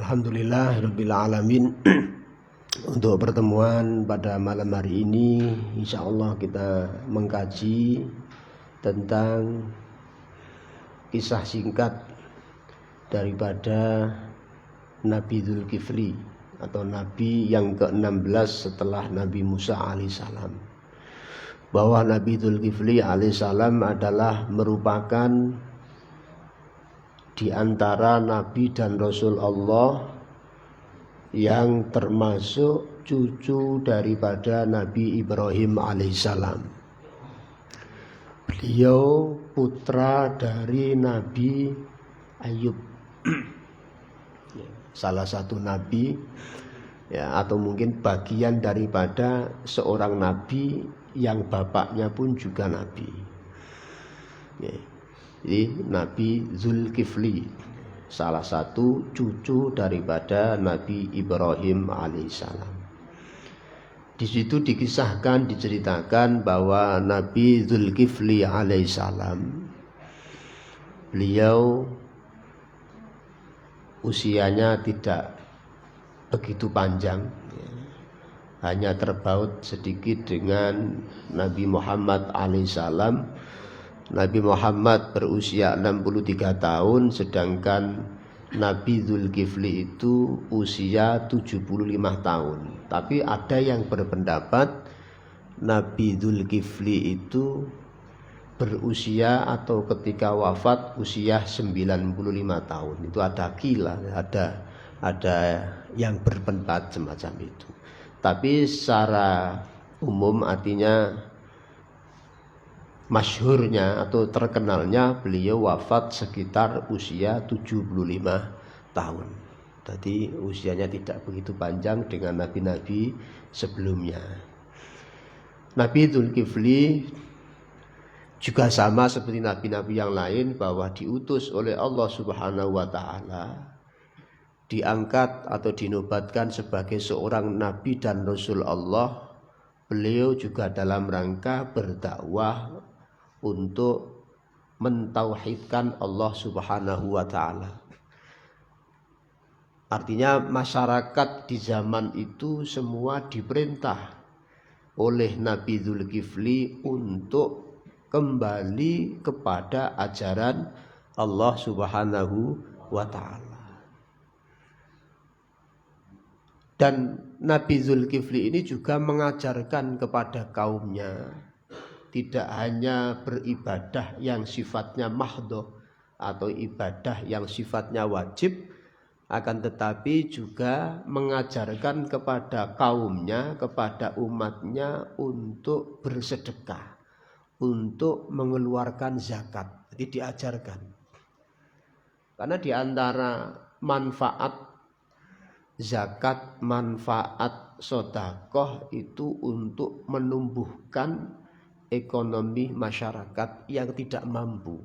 Alhamdulillahirabbil alamin. Untuk pertemuan pada malam hari ini, insyaallah kita mengkaji tentang kisah singkat daripada Nabi Dzulkifli atau Nabi yang ke-16 setelah Nabi Musa alaihissalam. Bahwa Nabi Dzulkifli alaihissalam adalah merupakan di antara Nabi dan Rasul Allah yang termasuk cucu daripada Nabi Ibrahim alaihissalam. Beliau putra dari Nabi Ayub, salah satu nabi ya, atau mungkin bagian daripada seorang nabi yang bapaknya pun juga nabi ya. Jadi Nabi Dzulkifli salah satu cucu daripada Nabi Ibrahim alaihissalam. Di situ dikisahkan, diceritakan bahwa Nabi Dzulkifli alaihissalam beliau usianya tidak begitu panjang, hanya terpaut sedikit dengan Nabi Muhammad alaihissalam. Nabi Muhammad berusia 63 tahun, sedangkan Nabi Dzulkifli itu usia 75 tahun. Tapi ada yang berpendapat Nabi Dzulkifli itu berusia atau ketika wafat usia 95 tahun. Itu ada qila, ada yang berpendapat semacam itu. Tapi secara umum artinya masyhurnya atau terkenalnya beliau wafat sekitar usia 75 tahun. Jadi usianya tidak begitu panjang dengan nabi-nabi sebelumnya. Nabi Dzulkifli juga sama seperti nabi-nabi yang lain bahwa diutus oleh Allah Subhanahu wa taala, diangkat atau dinobatkan sebagai seorang nabi dan rasul Allah. Beliau juga dalam rangka berdakwah untuk mentauhidkan Allah Subhanahu wa taala. Artinya masyarakat di zaman itu semua diperintah oleh Nabi Dzulkifli untuk kembali kepada ajaran Allah Subhanahu wa taala. Dan Nabi Dzulkifli ini juga mengajarkan kepada kaumnya tidak hanya beribadah yang sifatnya mahdhah atau ibadah yang sifatnya wajib, akan tetapi juga mengajarkan kepada kaumnya, kepada umatnya untuk bersedekah, untuk mengeluarkan zakat. Jadi diajarkan. Karena di antara manfaat zakat, manfaat sedekah itu untuk menumbuhkan ekonomi masyarakat yang tidak mampu.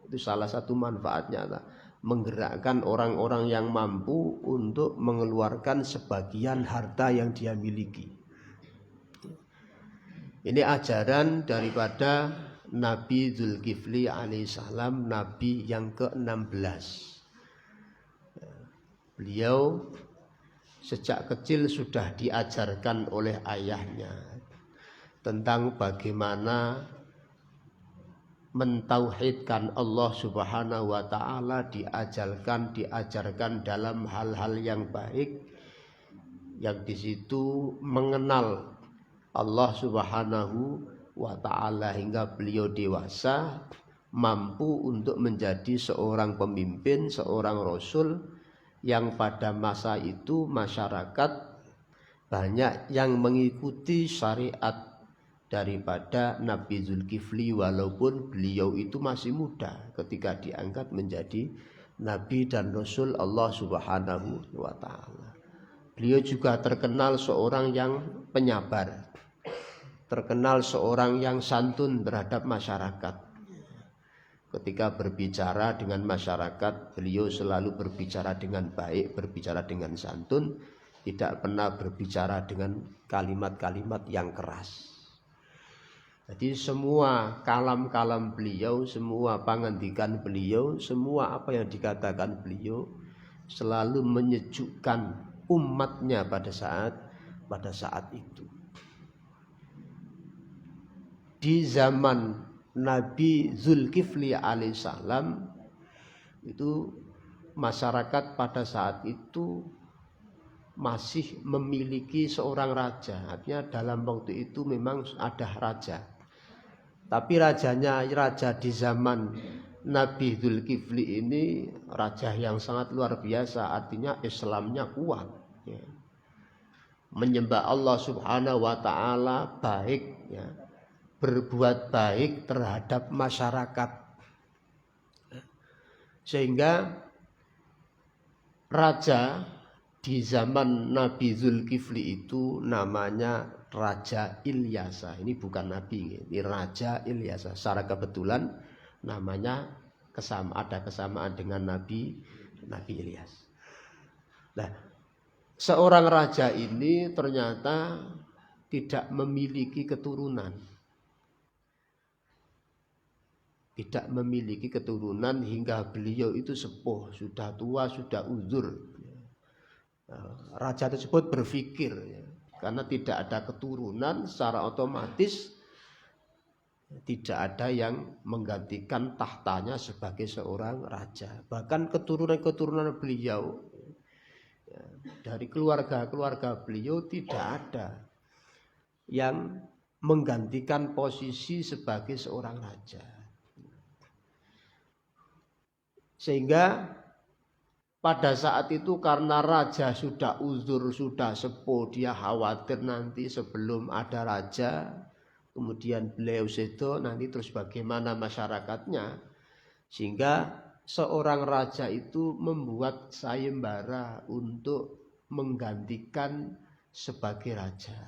Itu salah satu manfaatnya, menggerakkan orang-orang yang mampu untuk mengeluarkan sebagian harta yang dia miliki. Ini ajaran daripada Nabi Dzulkifli alaihissalam, Nabi yang ke-16. Beliau sejak kecil sudah diajarkan oleh ayahnya tentang bagaimana mentauhidkan Allah Subhanahu wa taala, diajarkan dalam hal-hal yang baik, yang di situ mengenal Allah Subhanahu wa taala hingga beliau dewasa, mampu untuk menjadi seorang pemimpin, seorang rasul yang pada masa itu masyarakat banyak yang mengikuti syariat daripada Nabi Dzulkifli, walaupun beliau itu masih muda ketika diangkat menjadi Nabi dan Rasul Allah Subhanahu wa ta'ala. Beliau juga terkenal seorang yang penyabar, terkenal seorang yang santun terhadap masyarakat. Ketika berbicara dengan masyarakat, beliau selalu berbicara dengan baik, berbicara dengan santun, tidak pernah berbicara dengan kalimat-kalimat yang keras. Jadi semua kalam-kalam beliau, semua pangandikan beliau, semua apa yang dikatakan beliau selalu menyejukkan umatnya pada saat itu. Di zaman Nabi Zulkifli alaihissalam itu masyarakat pada saat itu masih memiliki seorang raja. Artinya dalam waktu itu memang ada raja. Tapi raja di zaman Nabi Zulkifli ini raja yang sangat luar biasa. Artinya Islamnya kuat, ya. Menyembah Allah subhanahu wa ta'ala baik, ya. Berbuat baik terhadap masyarakat. Sehingga raja di zaman Nabi Zulkifli itu namanya Raja Ilyasa. Ini bukan Nabi, ini Raja Ilyasa. Secara kebetulan namanya ada kesamaan dengan Nabi Ilyas. Nah, seorang raja ini ternyata tidak memiliki keturunan. Tidak memiliki keturunan hingga beliau itu sepuh, sudah tua, sudah uzur. Raja tersebut berpikir, ya, karena tidak ada keturunan, secara otomatis tidak ada yang menggantikan tahtanya sebagai seorang raja. Bahkan keturunan beliau, ya, dari keluarga beliau tidak ada yang menggantikan posisi sebagai seorang raja. Sehingga pada saat itu karena raja sudah uzur, sudah sepuh, dia khawatir nanti sebelum ada raja, kemudian beliau sedo, nanti terus bagaimana masyarakatnya. Sehingga seorang raja itu membuat sayembara untuk menggantikan sebagai raja.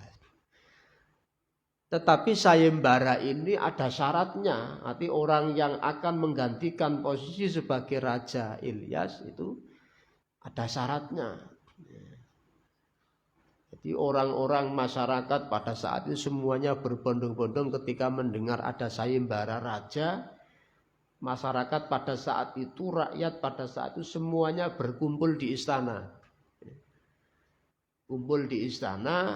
Tetapi sayembara ini ada syaratnya. Arti orang yang akan menggantikan posisi sebagai Raja Ilyas itu ada syaratnya. Jadi orang-orang masyarakat pada saat itu semuanya berbondong-bondong ketika mendengar ada sayembara raja. Masyarakat pada saat itu, rakyat pada saat itu semuanya berkumpul di istana. Kumpul di istana.